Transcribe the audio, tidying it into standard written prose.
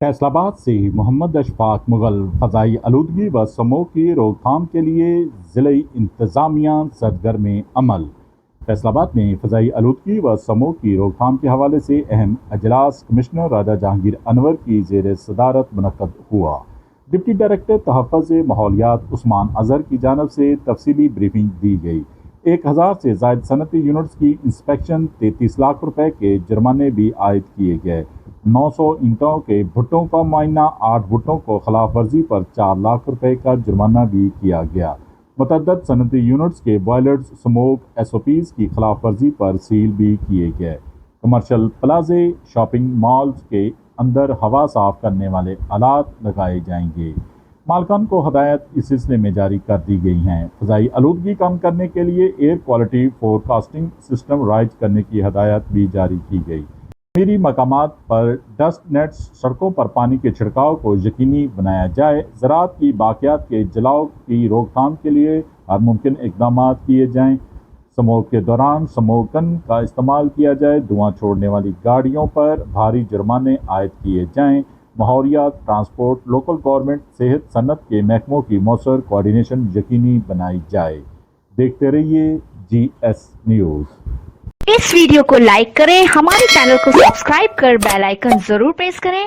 फैसलाबाद से मोहम्मद अशफाक मुगल फ़ज़ाई आलूदगी व स्मोग की रोकथाम के लिए ज़िले इंतज़ामिया सरगर्म अमल। फैसलाबाद में फ़ज़ाई आलूदगी व स्मोग की रोकथाम के हवाले से अहम अजलास कमिश्नर राजा जहांगीर अनवर की ज़ेर सदारत मुनक़्क़द हुआ। डिप्टी डायरेक्टर तहफ़्फ़ुज़ माहौलियात उस्मान अज़हर की जानिब से तफसीली ब्रीफिंग दी गई। 1000 से ज़ायद सनती यूनिट्स की इंस्पेक्शन, 33 लाख रुपए के जुर्माने भी आयद किए गए। 900 ईंटों के भुट्टों का मुआयना, 8 भुट्टों को खिलाफ वर्जी पर 4 लाख रुपए का जुर्माना भी किया गया। मुतअद्दिद सनती यूनिट्स के बॉयलर्स, स्मोक SOPs की खिलाफ वर्जी पर सील भी किए गए। कमर्शियल प्लाजे, शॉपिंग मॉल्स के अंदर हवा साफ करने वाले आलात लगाए जाएंगे। मालकान को हदायत इस सिलसिले में जारी कर दी गई हैं। फ़ज़ाई आलूदगी कम करने के लिए air quality forecasting system rise करने की हदायत भी जारी की गई। मेरी मकामात पर डस्ट नेट्स, सड़कों पर पानी के छिड़काव को यकीनी बनाया जाए। ज़राअत की बाक़ियात के जलाव की रोकथाम के लिए हर मुमकिन इक़दाम किए जाएँ। स्मोक के दौरान स्मोक गन का इस्तेमाल किया जाए। धुआं छोड़ने वाली गाड़ियों पर भारी जुर्माने आयद किए जाएँ। माहौलियात, ट्रांसपोर्ट, लोकल गवर्नमेंट, सेहत, सनत के महकमों की मौसर कोऑर्डिनेशन यकीनी बनाई जाए। देखते रहिए GS न्यूज़। इस वीडियो को लाइक करें, हमारे चैनल को सब्सक्राइब कर बेल आइकन जरूर प्रेस करें